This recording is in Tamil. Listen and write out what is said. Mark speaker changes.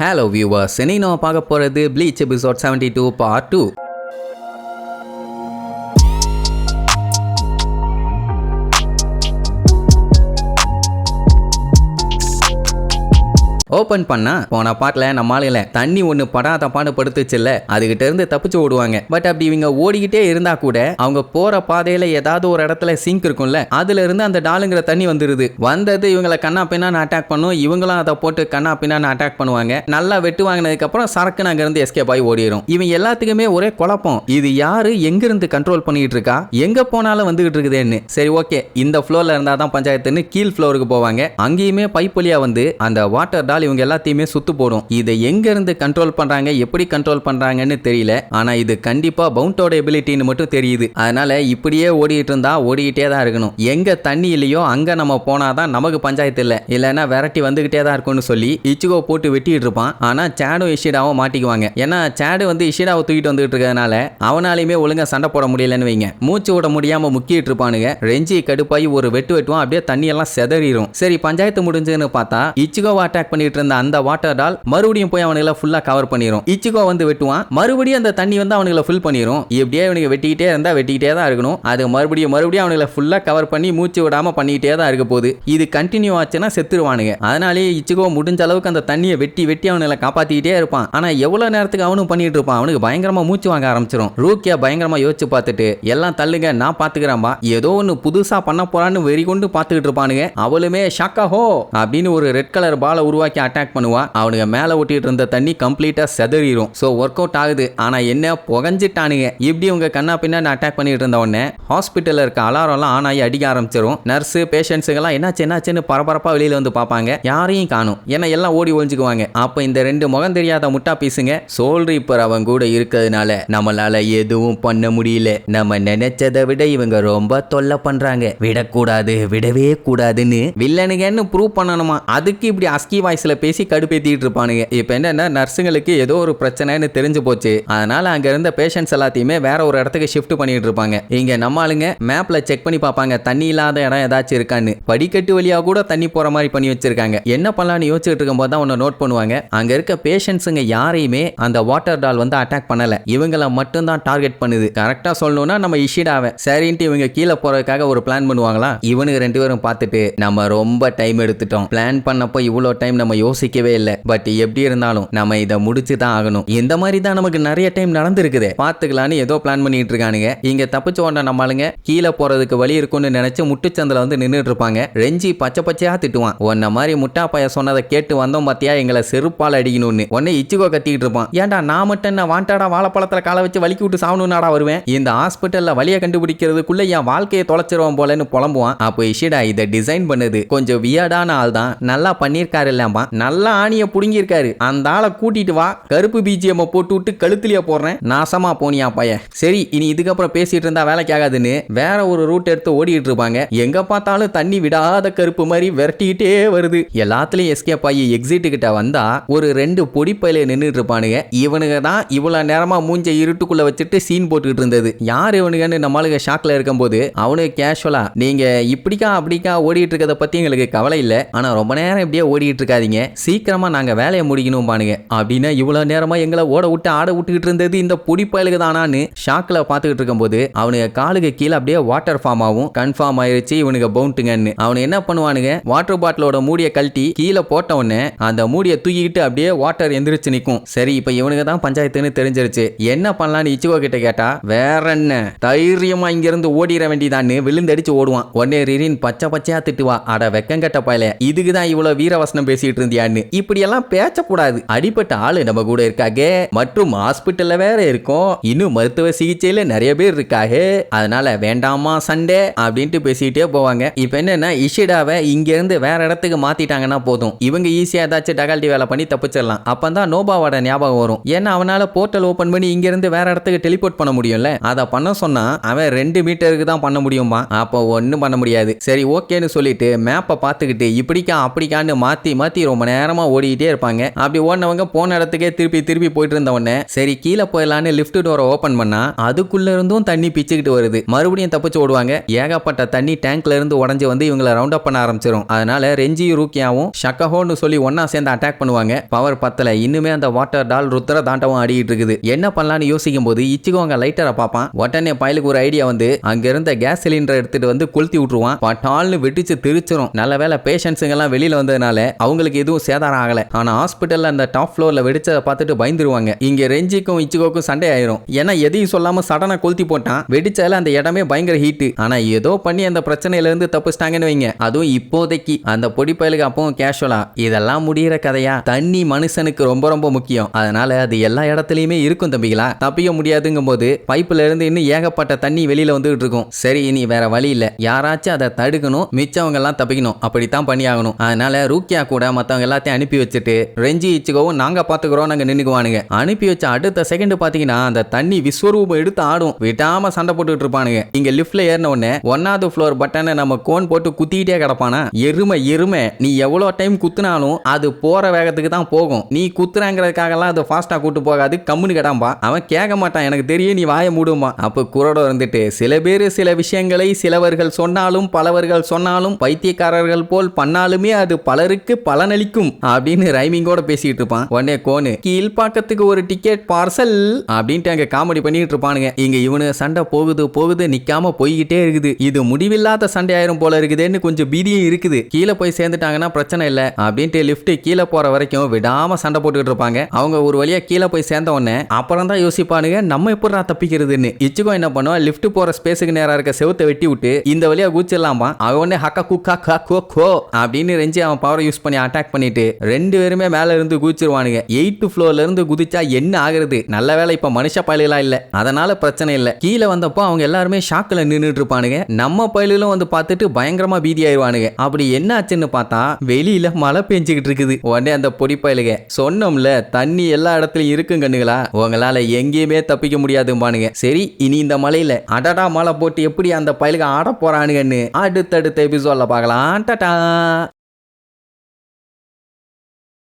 Speaker 1: Hello viewers, இன்னைக்கு நம்ம பார்க்க போறது Bleach episode 72 part 2. ஓபன் பண்ணா போன பாட்டுல நம்ம ஆளுல தண்ணி ஒண்ணு படாத பாடு படுத்துச்சுல்ல, அதுகிட்ட இருந்து தப்பிச்சு ஓடுவாங்க. பட் அப்படி இவங்க ஓடிக்கிட்டே இருந்தா கூட அவங்க போற பாதையில ஏதாவது ஒரு இடத்துல சிங்க் இருக்கும்ல, அதுல இருந்து அந்த டாலுங்கிற தண்ணி வந்துருது. வந்தது இவங்களை கண்ணா பின்னான்னு அட்டாக் பண்ணும். இவங்களும் அதை போட்டு கண்ணா பின்னான்னு அட்டாக் பண்ணுவாங்க. நல்லா வெட்டு வாங்கினதுக்கு அப்புறம் சரக்குன்னு அங்க இருந்து எஸ்கேப் ஆகி ஓடிடும். இவங்க எல்லாத்துக்குமே ஒரே குழப்பம், இது யாரு எங்க இருந்து கண்ட்ரோல் பண்ணிட்டு இருக்கா, எங்க போனாலும் வந்துகிட்டு இருக்குதுன்னு. சரி ஓகே, இந்த ஃப்ளோர்ல இருந்தாதான் பஞ்சாயத்துன்னு கீழ் ஃப்ளோருக்கு போவாங்க. அங்கேயுமே பைப் வழியா வந்து அந்த வாட்டர் டால் இவங்க எல்லாத்தையுமே சுத்து போடும். இதை எங்க இருந்து கண்ட்ரோல் பண்றாங்க, எப்படி கண்ட்ரோல் பண்றாங்கன்னு தெரியல. ஆனா இது கண்டிப்பா பவுண்டோட எபிலிட்டின்னு மட்டும் தெரியுது. அதனால இப்படியே ஓடிட்டு இருந்தா ஓடிக்கிட்டே தான் இருக்கணும். எங்க தண்ணி இல்லையோ அங்க நம்ம போனாதான் நமக்கு பஞ்சாயத்து இல்ல, இல்லைன்னா விரட்டி வந்துகிட்டே தான் இருக்கும்னு சொல்லி இச்சிகோ போட்டு வெட்டிட்டு இருப்பான். ஆனா சேடும் இஷிடாவும் மாட்டிக்குவாங்க. ஏன்னா சேடு வந்து இஷிடாவை தூக்கிட்டு வந்துட்டு இருக்கிறதுனால அவனாலையுமே ஒழுங்கா சண்டை போட முடியலன்னு வைங்க. மூச்சு விட முடியாம முக்கிட்டு இருப்பானுங்க. ரெஞ்சி கடுப்பாயி ஒரு வெட்டுவான். அப்படியே தண்ணி எல்லாம் செதறிடும். சரி பஞ்சாயத்து முடிஞ்சுன்னு பார்த்தா இச்சிகோவை அட்டாக் பண்ணிட்டு இருந்த அந்த வாட்டர் டால் மறுபடியும் போய் அவனுங்களை ஃபுல்லா கவர் பண்ணிரும். இச்சிகோ வந்து வெட்டுவான், மறுபடியும் அந்த தண்ணி வந்து அவனுங்களை ஃபில் பண்ணிரும். இப்படியே அவனுக்கு வெட்டிக்கிட்டே இருந்தா வெட்டிக்கிட்டே தான் இருக்கணும். அது மறுபடியும் அவனுங்களை ஃபுல்லா கவர் பண்ணி மூச்சு விடாம பண்ணிக்கிட்டே தான் இருக்க போகுது. இது கண்டினியூ ஆச்சுன்னா செத்துருவானுங்க. அதனாலேயே இச்சிகோ முடிஞ்ச அளவுக்கு அந்த தண்ணியை வெட்டி அவனுங்களை காப்பாத்திக்கிட்டே இருப்பான். ஆனா எவ்வளவு நேரத்துக்கு அவனும் பண்ணிட்டு இருப்பான். அவனுக்கு பயங்கரமா மூச்சு வாங்க ஆரம்பிச்சிடும். ரூக்கியா பயங்கரமா யோசிச்சு பார்த்துட்டு எல்லாம் தள்ளுங்க நான் பாத்துக்கிறேன்பா, ஏதோ ஒன்னு புதுசா பண்ண போறான்னு வெறி கொண்டு பாத்துக்கிட்டு இருப்பானுங்க. அவளுமே ஷாக்கா ஹோ அப்படின்னு ஒரு ரெட் கலர் பாலை உருவாக்கி அட்டாக் பண்ணுவா. அவனுங்க மேல ஓட்டிட்டு இருந்த தண்ணி கம்ப்ளீட்டா செதறிடும். சோ ஒர்க் அவுட் ஆகுது. ஆனா என்ன புகஞ்சிட்டானுங்க. இப்படி உங்க கண்ணா பின்னாடி அட்டாக் பண்ணிட்டு இருந்த உடனே ஹாஸ்பிட்டல்ல இருக்க அலாரம் எல்லாம் ஆன் ஆகி அடிக்க ஆரம்பிச்சிடும். நர்ஸ் பேஷண்ட்ஸுங்கெல்லாம் என்னாச்சுன்னு பரபரப்பா வெளியில வந்து பார்ப்பாங்க. யாரையும் காணும். ஏன்னா எல்லாம் ஓடி ஒழிஞ்சுக்குவாங்க. அப்ப இந்த ரெண்டு முகம் தெரியாத முட்டா பீசுங்க சோல் ரீப்பர் அவங்க கூட இருக்கிறதுனால நம்மளால எதுவும் பண்ண முடியல. நம்ம நினைச்சதை விட இவங்க ரொம்ப தொல்லை பண்றாங்க, விடவே கூடாதுன்னு வில்லனுங்கன்னு ப்ரூவ் பண்ணணுமா. அதுக்கு இப்படி அஸ்கி வாய்ஸ்ல பேசி கடுப்பேத்திட்டு இருப்பானுங்க. இப்ப என்னன்னா நர்ஸுங்களுக்கு ஏதோ ஒரு பிரச்சனைன்னு தெரிஞ்சு போச்சு. அதனால அங்க இருந்த பேஷண்ட்ஸ் எல்லாத்தையுமே வேற ஒரு இடத்துக்கு ஷிஃப்ட் பண்ணிட்டு இருப்பாங்க. இங்க நம்ம ஆளுங்க மேப்ல செக் பண்ணி பார்ப்பாங்க தண்ணி இல்லாத இடம் ஏதாச்சும் இருக்கான்னு. படிக்கட்டு வழியா கூட தண்ணி போற மாதிரி பண்ணி வச்சிருக்காங்க. என்ன பண்ணலாம்னு யோசிச்சுட்டு இருக்கும்போது தான் ஒன்னு நோட் பண்ணுவாங்க. அங்க இருக்க பேஷண்ட்ஸுங்க யாரையுமே அந்த வாட்டர் டால் வந்து அட்டாக் பண்ணல, இவங்களை மட்டும் தான் டார்கெட் பண்ணுது. கரெக்டா சொல்லணும்னா நம்ம இஷிடாவை சரின்ட்டு இவங்க கீழே போறதுக்காக ஒரு பிளான் பண்ணுவாங்களா. இவனுக்கு ரெண்டு பேரும் பார்த்துட்டு நம்ம ரொம்ப டைம் எடுத்துட்டோம், பிளான் பண்ணப்போ இவ்வளோ டைம் நம்ம யோசிக்கவே இல்லை, பட் எப்படி இருந்தாலும் நம்ம இதை முடிச்சு தான் ஆகணும். இந்த மாதிரி தான் நமக்கு நிறைய டைம் நடந்திருக்குது, பாத்துக்கலான்னு ஏதோ பிளான் பண்ணிட்டு இருக்கானுங்க. இங்க தப்பிச்சு ஓட நம்மளுங்க கீழே போறதுக்கு வழி இருக்கும்னு நினைச்சு முட்டுச்சந்தில வந்து நின்றுட்டு இருப்பாங்க. ரெஞ்சி பச்சையா திட்டுவான், உன்ன மாதிரி முட்டா பைய சொன்னதை கேட்டு வந்தோம் பாத்தியா, எங்களை செருப்பால் அடிக்கணும்னு. உடனே இச்சிகோ கத்திட்டு இருப்பான், ஏன்டா நான் மட்டும் என்ன வாண்டாடா வாழைப்பழத்துல காலை வச்சு வலிக்கி விட்டு சாவணும்னாடா வருவேன், இந்த ஹாஸ்பிட்டல்ல வழியை கண்டுபிடிக்கிறதுக்குள்ள என் வாழ்க்கையை தொலைச்சிருவோம் போலன்னு புலம்புவான். அப்போ இஷிடா இதை டிசைன் பண்ணது கொஞ்சம் வியர்டான ஆள் தான், நல்லா பண்ணிருக்காரு இல்லம்மா, நல்லா ஆணியை புடுங்கிருக்காரு, அந்த ஆளை கூட்டிட்டு வா, கருப்பு பிஜிஎம் போட்டு விட்டு கழுத்துலயே போடுறேன், நாசமா போனியா பையன். சரி இனி இதுக்கப்புறம் பேசிட்டு இருந்தா வேலைக்கு ஆகாதுன்னு வேற ஒரு ரூட் எடுத்து ஓடிட்டு இருப்பாங்க. எங்க பார்த்தாலும் தண்ணி விடாத கருப்பு மாதிரி விரட்டிக்கிட்டே வருது. எல்லாத்துலயும் எஸ்கேப் ஆகி எக்ஸிட் கிட்ட வந்தா ஒரு ரெண்டு பொடி பையில நின்றுட்டு இருப்பானுங்க. இவனுங்க தான் இவ்வளவு நேரமா மூஞ்ச இருட்டுக்குள்ள வச்சுட்டு சீன் போட்டுக்கிட்டு இருந்தது. யார் இவனுங்கன்னு நம்மளுக்கு ஷாக்ல இருக்கும் போது அவனுக்கு கேஷுவலா, நீங்க இப்படிக்கா அப்படிக்கா ஓடிட்டு இருக்கிறத பத்தி எங்களுக்கு கவலை இல்லை, ஆனா ரொம்ப நேரம் இப்படியே ஓடிட்டு இருக்காதீங்க, சீக்கிரமா நாங்க வேலையை முடிக்கணும் பானுங்க. அப்படின்னா இவ்வளவு நேரமா எங்களை ஓட விட்டு ஆட விட்டுக்கிட்டு இருந்தது இந்த பொடி பயலுக்கு தானான்னு ஷாக்ல பாத்துக்கிட்டு இருக்கும் போது அவனுக்கு காலுக்கு கீழே அப்படியே வாட்டர் ஃபார்ம் ஆகும். கன்ஃபார்ம் ஆயிருச்சு இவனுக்கு பவுண்டுங்கன்னு. அவனு என்ன பண்ணுவானுங்க, வாட்டர் பாட்டிலோட மூடிய கழட்டி கீழே போட்ட உடனே அந்த மூடியை தூக்கிட்டு அப்படியே வாட்டர் எந்திரிச்சு நிற்கும். சரி இப்ப இவனுக்கு தான் பஞ்சாயத்துன்னு தெரிஞ்சிருச்சு. என்ன பண்ணலான்னு இச்சிகோ கிட்ட கேட்டா, வேற என்ன தைரியமா இங்க இருந்து ஓடிட வேண்டியதான்னு விழுந்தடிச்சு ஓடுவான். உடனே ரிரின் பச்சையா திட்டுவா, அட வெக்கங்கட்ட பயல, இதுக்குதான் இவ்வளவு வீரவசனம் பேசிட்டு இருந்தியான்னு. இப்படி எல்லாம் பேசக்கூடாது, அடிப்பட்ட ஆளு நம்ம கூட இருக்காங்க, மற்றும் ஹாஸ்பிட்டல்ல வேற இருக்கும், இன்னும் மருத்துவ சிகிச்சையில நிறைய பேர் இருக்காக, அதனால வேண்டாமா சண்டே அப்படின்ட்டு பேசிட்டே போவாங்க. இப்ப என்னன்னா இஷிடாவை இங்க இருந்து வேற இடத்துக்கு மாத்திட்டாங்கன்னா போதும், இவங்க ஈஸியா ஏதாச்சும் டகால்டி வேலை பண்ணி தப்பிச்சிடலாம். அப்பதான் நோபாவோட ஞாபகம் வரும். ஏன்னா அவனால போர்ட்டல் ஓபன் பண்ணி இங்க இருந்து வேற இடத்துக்கு டெலிபோர்ட் பண்ண முடியும்ல, அதை பண்ண சொன்னா அவன் 2 மீட்டருக்கு தான் பண்ண முடியுமா, அப்போ ஒன்னும் பண்ண முடியாது. சரி ஓகேன்னு சொல்லிட்டு மேப்பை பார்த்துக்கிட்டு இப்படிக்கா அப்படிக்கான்னு மாத்தி ரொம்ப நேரமா ஓடிக்கிட்டே இருப்பாங்க. அப்படி ஓடினவங்க போன இடத்துக்கே திருப்பி திருப்பி போயிட்டு இருந்த உடனே சரி கீழே போயிடலான்னு லிஃப்ட் டோரை ஓபன் பண்ணா அதுக்குள்ள இருந்தும் தண்ணி பிச்சுக்கிட்டு வருது. மறுபடியும் தப்பிச்சு ஓடுவாங்க. ஏகப்பட்ட தண்ணி டேங்க்ல இருந்து உடஞ்சு வந்து இவங்களை ரவுண்ட் அப் பண்ண ஆரம்பிச்சிடும். அதனால ரெஞ்சி ரூக்கியாவும் ஷக்கஹோன்னு சொல்லி ஒன்னா சேர்ந்து அட்டாக் பண்ணுவாங்க. பவர் பத்தல. இன்னுமே அந்த வாட்டர் டால் ருத்ர தாண்டவம் ஆடிட்டு இருக்குது. என்ன பண்ணலான்னு யோசிக்கும் போது இச்சிகோ அங்க லைட்டரை பார்ப்பான். உடனே பயலுக்கு ஒரு ஐடியா வந்து அங்க இருந்த கேஸ் சிலிண்டர் எடுத்துட்டு வந்து கொளுத்தி விட்டுருவான். பட்டால்னு வெடிச்சு தெரிச்சிரும். நல்ல வேலை பேஷண்ட்ஸுங்க எல்லாம் வெளியில வந்ததுனால அவங்களுக்கு எதுவும் சேதாரம் ஆகல. ஆனா ஹாஸ்பிட்டல்ல அந்த டாப் ஃப்ளோர்ல வெடிச்சதை பார்த்துட்டு பயந்துருவாங்க. இங்க ரெஞ்சிக்கும் இச்சிகோக்கும் சண்டை ஆயிரும். ஏன்னா எதையும் சொல்லாம சடனா கொளுத்தி போட்டான். வெடிச்சால அந்த இடமே பயங்கர ஹீட். ஆனா ஏதோ பண்ணி அந்த பிரச்சனையில இருந்து தப்பிச்சிட்டாங்கன்னு வைங்க. அதுவும் இப்போதைக்கு அந்த பொடி பயலுக்கு அப்பவும் கேஷுவலா இதெல்லாம் முடியிற கதையா? தண்ணி மனுஷனுக்கு ரொம்ப ரொம்ப முக்கியம். அதனால அது எல்லா இடத்துலயுமே இருக்கும் தம்பிகளா. தப்பிக்க முடியாதுங்கும் போது பைப்புல இருந்து இன்னும் ஏகப்பட்ட தண்ணி வெளியில வந்துகிட்டு இருக்கும். சரி இனி வேற வழி இல்ல. யாராச்சும் அதை தடுக்கணும். மிச்சவங்க எல்லாம் தப்பிக்கணும். அப்படித்தான் பண்ணி ஆகணும். அதனால ரூக்கியா கூட மத்தவங்க எல்லாத்தையும் அனுப்பி வச்சுட்டு ரெஞ்சி இச்சிகோவும் நாங்க பாத்துக்கிறோம் நாங்க நின்னுக்குவானுங்க. அனுப்பி வச்ச அடுத்த செகண்ட் பாத்தீங்கன்னா அந்த தண்ணி விஸ்வரூபம் எடுத்து ஆடும். விடாம சண்டை போட்டுட்டு இருப்பானுங்க. இங்க லிஃப்ட்ல ஏறின உடனே 1வது ஃப்ளோர் பட்டனை நம்ம கோன் போட்டு குத்திட்டே கிடப்பானா. எருமை நீ எவ்வளவு டைம் குத்துனாலும் அது போற வேகத்துக்கு தான் போகும். நீ குத்துறாங்கிறதுக்காகலாம் அது ஃபாஸ்டா கூட்டு போகாது. கம்முன்னு கிடாம்பா. அவன் கேட்க மாட்டான். எனக்கு தெரியும் நீ வாய மூடுமா. அப்ப குரோட இருந்துட்டு சில பேர் சில விஷயங்களை சிலவர்கள் சொன்னாலும் பலவர்கள் சொன்னாலும் பைத்தியக்காரர்கள் போல் பண்ணாலுமே அது பலருக்கு பலனளிக்கும் அப்படின்னு ரைமிங்கோட பேசிட்டு இருப்பான். உடனே கோனு கீழ்பாக்கத்துக்கு ஒரு டிக்கெட் பார்சல் அப்படின்ட்டு அங்க காமெடி பண்ணிட்டு இருப்பானுங்க. இங்க இவனு சண்டை போகுது நிக்காம போய்கிட்டே இருக்குது. இது முடிவில்லாத சண்டை ஆயிரும் போல இருக்குதுன்னு கொஞ்சம் பீதியும் இருக்குது. கீழே போய் சேர்ந்துட்டாங்கன்னா பிரச்சனை இல்ல அப்படின்ட்டு லிஃப்ட் கீழே போற வரைக்கும் விடாம சண்டை போட்டுக்கிட்டு இருப்பாங்க. அவங்க ஒரு வழியா கீழே போய் சேர்ந்த உடனே அப்புறம் தான் யோசிப்பானுங்க நம்ம எப்படா தப்பிக்கிறதுன்னு. இச்சுக்கோ என்ன பண்ணுவா லிஃப்ட் போற ஸ்பேஸுக்கு நேரா இருக்க செவுத்தை வெட்டி விட்டு இந்த வழியா குச்சிடலாமா. அவனே ஹக்கா குக்கா கோ கோ அப்படின்னு ரெஞ்சி அவன் பவரை யூஸ் பண்ணி அட்டாக் பண்ணிட்டு ரெண்டு பேருமே மேல இருந்து குதிச்சிருவானுங்க. 8th ஃப்ளோர்ல இருந்து குதிச்சா என்ன ஆகுறது? நல்ல வேலை இப்ப மனுஷ பயலுகளா இல்ல. அதனால பிரச்சனை இல்ல. கீழே வந்தப்போ அவங்க எல்லாருமே ஷாக்ல நின்னுட்டு இருப்பானுங்க. நம்ம பயலும் வந்து பார்த்துட்டு பயங்கரமா பீதி ஆயிடுவானுங்க. அப்படி என்ன ஆச்சுன்னு பார்த்தா வெளியில மழை பெஞ்சுக்கிட்டு இருக்குது. உடனே அந்த பொடி பயலுக சொன்னோம்ல தண்ணி எல்லா இடத்துலயும் இருக்கும் கண்ணுகளா, உங்களால எங்கேயுமே தப்பிக்க முடியாதும்பானுங்க. சரி இனி இந்த மலையில அடடா மழை போட்டு எப்படி அந்த பயலுக ஆட போறானுங்கன்னு அடுத்தடுத்த எபிசோட்ல பார்க்கலாம். டாடா.